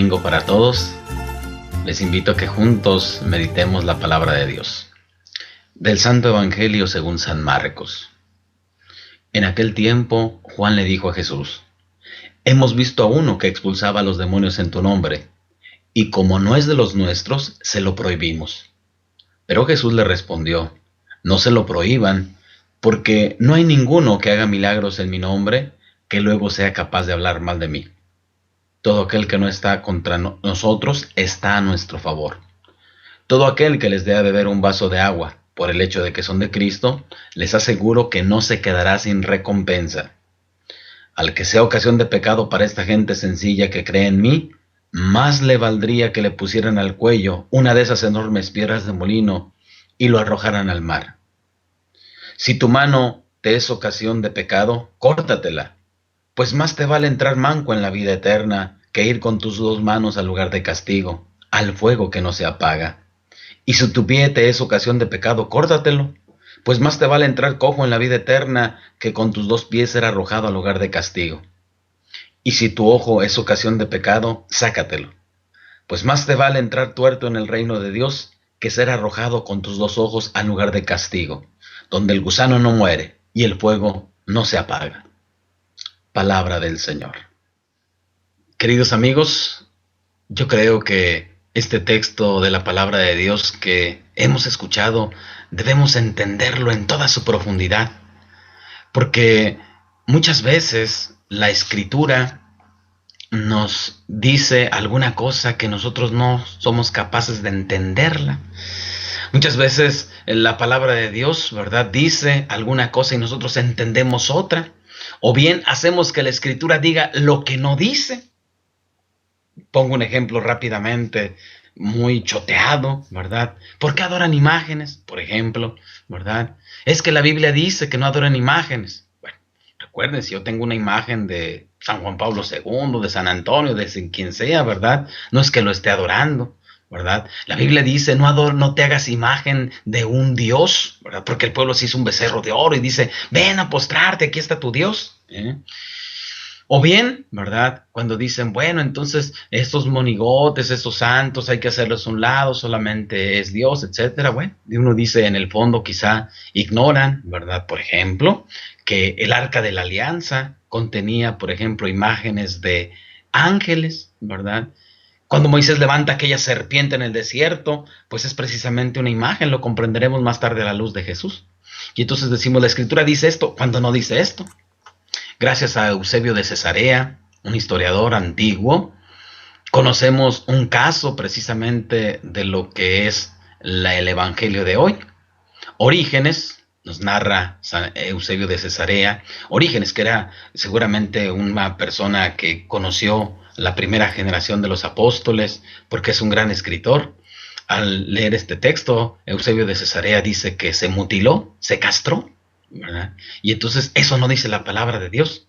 domingo para todos. Les invito a que juntos meditemos la palabra de Dios. Del Santo Evangelio según San Marcos. En aquel tiempo, Juan le dijo a Jesús: Hemos visto a uno que expulsaba a los demonios en tu nombre, y como no es de los nuestros, se lo prohibimos. Pero Jesús le respondió: No se lo prohíban, porque no hay ninguno que haga milagros en mi nombre que luego sea capaz de hablar mal de mí. Todo aquel que no está contra nosotros está a nuestro favor. Todo aquel que les dé a beber un vaso de agua, por el hecho de que son de Cristo, les aseguro que no se quedará sin recompensa. Al que sea ocasión de pecado para esta gente sencilla que cree en mí, más le valdría que le pusieran al cuello una de esas enormes piedras de molino y lo arrojaran al mar. Si tu mano te es ocasión de pecado, córtatela, pues más te vale entrar manco en la vida eterna que ir con tus dos manos al lugar de castigo, al fuego que no se apaga. Y si tu pie te es ocasión de pecado, córtatelo, pues más te vale entrar cojo en la vida eterna que con tus dos pies ser arrojado al lugar de castigo. Y si tu ojo es ocasión de pecado, sácatelo, pues más te vale entrar tuerto en el reino de Dios que ser arrojado con tus dos ojos al lugar de castigo, donde el gusano no muere y el fuego no se apaga. Palabra del Señor. Queridos amigos, yo creo que este texto de la palabra de Dios que hemos escuchado debemos entenderlo en toda su profundidad, porque muchas veces la Escritura nos dice alguna cosa que nosotros no somos capaces de entenderla. Muchas veces la palabra de Dios, ¿verdad?, dice alguna cosa y nosotros entendemos otra. O bien hacemos que la Escritura diga lo que no dice. Pongo un ejemplo rápidamente, muy choteado, ¿verdad? ¿Por qué adoran imágenes? Por ejemplo, ¿verdad? Es que la Biblia dice que no adoran imágenes. Bueno, recuerden, si yo tengo una imagen de San Juan Pablo II, de San Antonio, de quien sea, ¿verdad? No es que lo esté adorando, ¿verdad? La Biblia dice: no te hagas imagen de un Dios, ¿verdad? Porque el pueblo se hizo un becerro de oro y dice: ven a postrarte, aquí está tu Dios. O bien, ¿verdad?, cuando dicen: bueno, entonces estos monigotes, estos santos, hay que hacerlos a un lado, solamente es Dios, etcétera. Bueno, y uno dice, en el fondo quizá ignoran, ¿verdad?, por ejemplo, que el Arca de la Alianza contenía, por ejemplo, imágenes de ángeles, ¿verdad? Cuando Moisés levanta aquella serpiente en el desierto, pues es precisamente una imagen, lo comprenderemos más tarde a la luz de Jesús. Y entonces decimos, la Escritura dice esto, cuando no dice esto. Gracias a Eusebio de Cesarea, un historiador antiguo, conocemos un caso precisamente de lo que es el Evangelio de hoy. Orígenes, nos narra San Eusebio de Cesarea, Orígenes, que era seguramente una persona que conoció la primera generación de los apóstoles, porque es un gran escritor. Al leer este texto, Eusebio de Cesarea dice que se mutiló, se castró, ¿verdad? Y entonces eso no dice la palabra de Dios.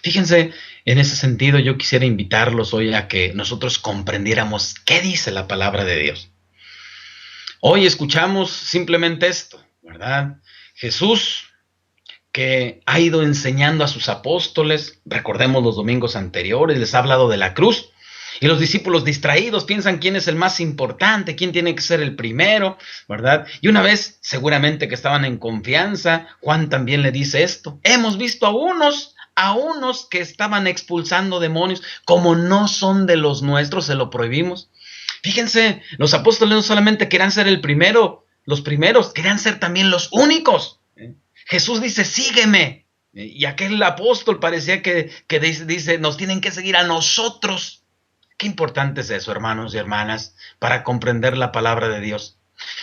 Fíjense, en ese sentido yo quisiera invitarlos hoy a que nosotros comprendiéramos qué dice la palabra de Dios. Hoy escuchamos simplemente esto, ¿verdad? Jesús, que ha ido enseñando a sus apóstoles, recordemos los domingos anteriores, les ha hablado de la cruz. Y los discípulos distraídos piensan quién es el más importante, quién tiene que ser el primero, ¿verdad? Y una vez, seguramente que estaban en confianza, Juan también le dice esto: hemos visto a unos que estaban expulsando demonios, como no son de los nuestros, se lo prohibimos. Fíjense, los apóstoles no solamente querían ser los primeros, querían ser también los únicos. Jesús dice: sígueme. Y aquel apóstol parecía que dice: nos tienen que seguir a nosotros. Qué importante es eso, hermanos y hermanas, para comprender la palabra de Dios.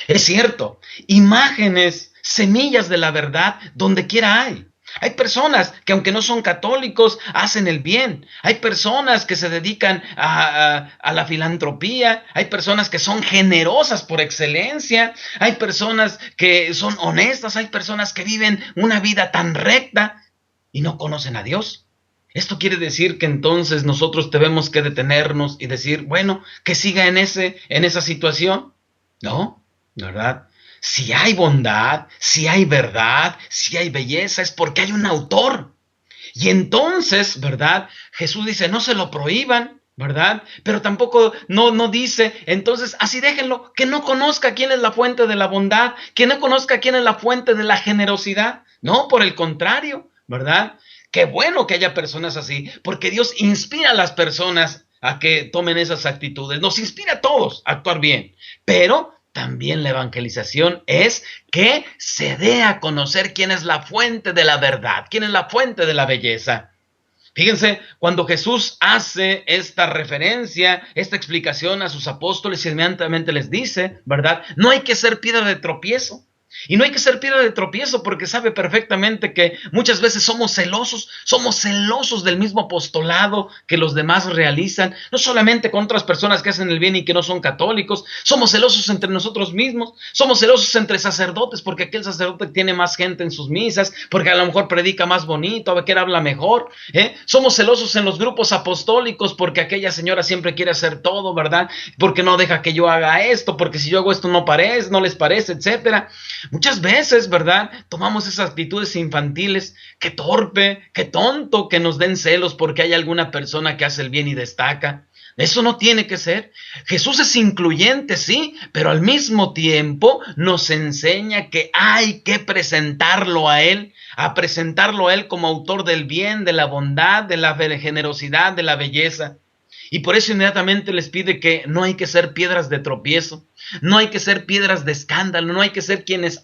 Es cierto, imágenes, semillas de la verdad, donde quiera hay. Hay personas que, aunque no son católicos, hacen el bien. Hay personas que se dedican a la filantropía. Hay personas que son generosas por excelencia. Hay personas que son honestas. Hay personas que viven una vida tan recta y no conocen a Dios. Esto quiere decir que entonces nosotros debemos que detenernos y decir: bueno, que siga en esa situación. No, ¿verdad? Si hay bondad, si hay verdad, si hay belleza, es porque hay un autor. Y entonces, ¿verdad?, Jesús dice: no se lo prohíban. ¿verdad? Pero tampoco no dice, entonces así déjenlo, que no conozca quién es la fuente de la bondad, que no conozca quién es la fuente de la generosidad. No, por el contrario, ¿verdad? Qué bueno que haya personas así, porque Dios inspira a las personas a que tomen esas actitudes, nos inspira a todos a actuar bien, pero también la evangelización es que se dé a conocer quién es la fuente de la verdad, quién es la fuente de la belleza. Fíjense, cuando Jesús hace esta referencia, esta explicación a sus apóstoles, inmediatamente les dice, ¿verdad? No hay que ser piedra de tropiezo. Y no hay que ser piedra de tropiezo porque sabe perfectamente que muchas veces somos celosos del mismo apostolado que los demás realizan, no solamente con otras personas que hacen el bien y que no son católicos, somos celosos entre nosotros mismos, somos celosos entre sacerdotes porque aquel sacerdote tiene más gente en sus misas, porque a lo mejor predica más bonito, aquel habla mejor, somos celosos en los grupos apostólicos porque aquella señora siempre quiere hacer todo, ¿verdad? Porque no deja que yo haga esto, porque si yo hago esto no les parece, etcétera. Muchas veces, ¿verdad? Tomamos esas actitudes infantiles, qué torpe, qué tonto que nos den celos porque hay alguna persona que hace el bien y destaca. Eso no tiene que ser. Jesús es incluyente, sí, pero al mismo tiempo nos enseña que hay que presentarlo a Él como autor del bien, de la bondad, de la generosidad, de la belleza. Y por eso inmediatamente les pide que no hay que ser piedras de tropiezo, no hay que ser piedras de escándalo, no hay que ser quienes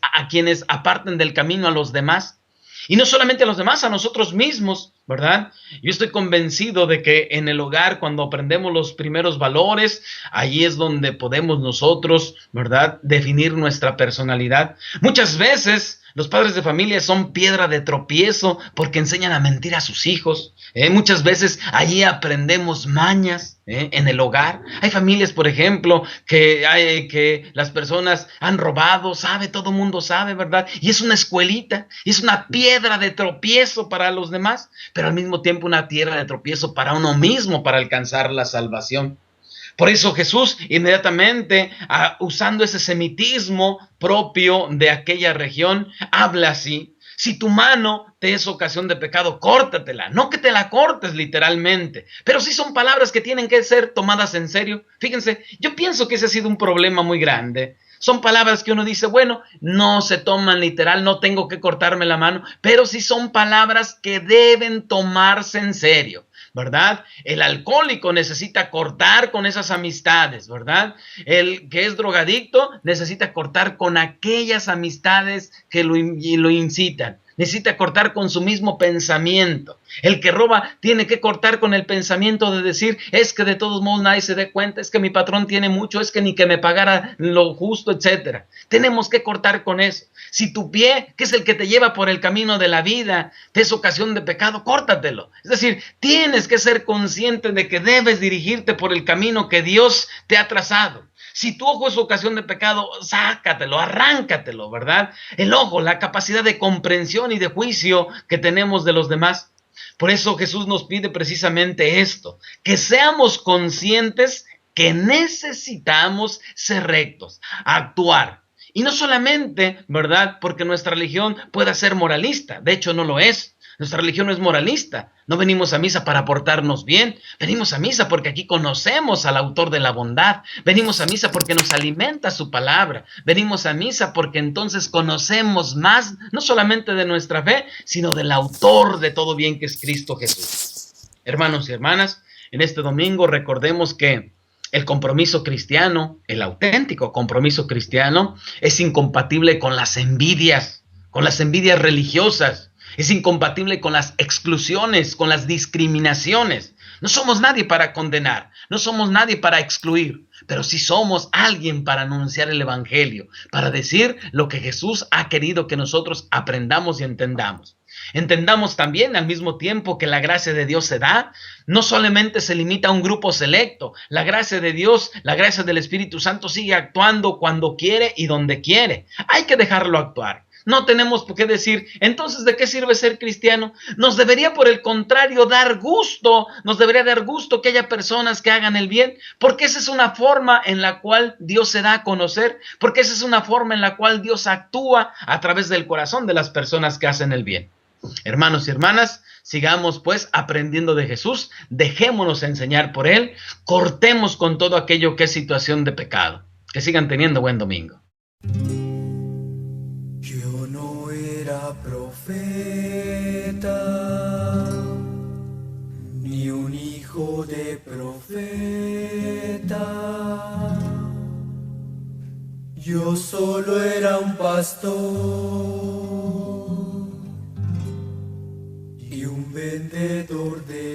aparten del camino a los demás. Y no solamente a los demás, a nosotros mismos, ¿verdad? Yo estoy convencido de que en el hogar, cuando aprendemos los primeros valores, ahí es donde podemos nosotros, ¿verdad?, definir nuestra personalidad. Muchas veces los padres de familia son piedra de tropiezo porque enseñan a mentir a sus hijos. Muchas veces allí aprendemos mañas en el hogar. Hay familias, por ejemplo, que las personas han robado, todo el mundo sabe, ¿verdad? Y es una escuelita, y es una piedra de tropiezo para los demás, pero al mismo tiempo una piedra de tropiezo para uno mismo para alcanzar la salvación. Por eso Jesús inmediatamente, usando ese semitismo propio de aquella región, habla así: si tu mano te es ocasión de pecado, córtatela. No que te la cortes literalmente, pero sí son palabras que tienen que ser tomadas en serio. Fíjense, yo pienso que ese ha sido un problema muy grande. Son palabras que uno dice, bueno, no se toman literal, no tengo que cortarme la mano, pero sí son palabras que deben tomarse en serio, ¿verdad? El alcohólico necesita cortar con esas amistades, ¿verdad? El que es drogadicto necesita cortar con aquellas amistades que lo incitan. Necesita cortar con su mismo pensamiento. El que roba tiene que cortar con el pensamiento de decir, es que de todos modos nadie se dé cuenta, es que mi patrón tiene mucho, es que ni que me pagara lo justo, etcétera. Tenemos que cortar con eso. Si tu pie, que es el que te lleva por el camino de la vida, te es ocasión de pecado, córtatelo. Es decir, tienes que ser consciente de que debes dirigirte por el camino que Dios te ha trazado. Si tu ojo es ocasión de pecado, sácatelo, arráncatelo, ¿verdad? El ojo, la capacidad de comprensión y de juicio que tenemos de los demás. Por eso Jesús nos pide precisamente esto, que seamos conscientes que necesitamos ser rectos, actuar. Y no solamente, ¿verdad?, porque nuestra religión pueda ser moralista, de hecho no lo es. Nuestra religión no es moralista. No venimos a misa para portarnos bien. Venimos a misa porque aquí conocemos al autor de la bondad. Venimos a misa porque nos alimenta su palabra. Venimos a misa porque entonces conocemos más, no solamente de nuestra fe, sino del autor de todo bien, que es Cristo Jesús. Hermanos y hermanas, en este domingo recordemos que el compromiso cristiano, el auténtico compromiso cristiano, es incompatible con las envidias religiosas. Es incompatible con las exclusiones, con las discriminaciones. No somos nadie para condenar, no somos nadie para excluir, pero sí somos alguien para anunciar el evangelio, para decir lo que Jesús ha querido que nosotros aprendamos y entendamos. Entendamos también al mismo tiempo que la gracia de Dios se da, no solamente se limita a un grupo selecto. La gracia de Dios, la gracia del Espíritu Santo sigue actuando cuando quiere y donde quiere. Hay que dejarlo actuar. No tenemos por qué decir, entonces, ¿de qué sirve ser cristiano? Nos debería, por el contrario, dar gusto, que haya personas que hagan el bien, porque esa es una forma en la cual Dios se da a conocer, porque esa es una forma en la cual Dios actúa a través del corazón de las personas que hacen el bien. Hermanos y hermanas, sigamos pues aprendiendo de Jesús, dejémonos enseñar por Él, cortemos con todo aquello que es situación de pecado. Que sigan teniendo buen domingo. Yo no era profeta, ni un hijo de profeta. Yo solo era un pastor y un vendedor de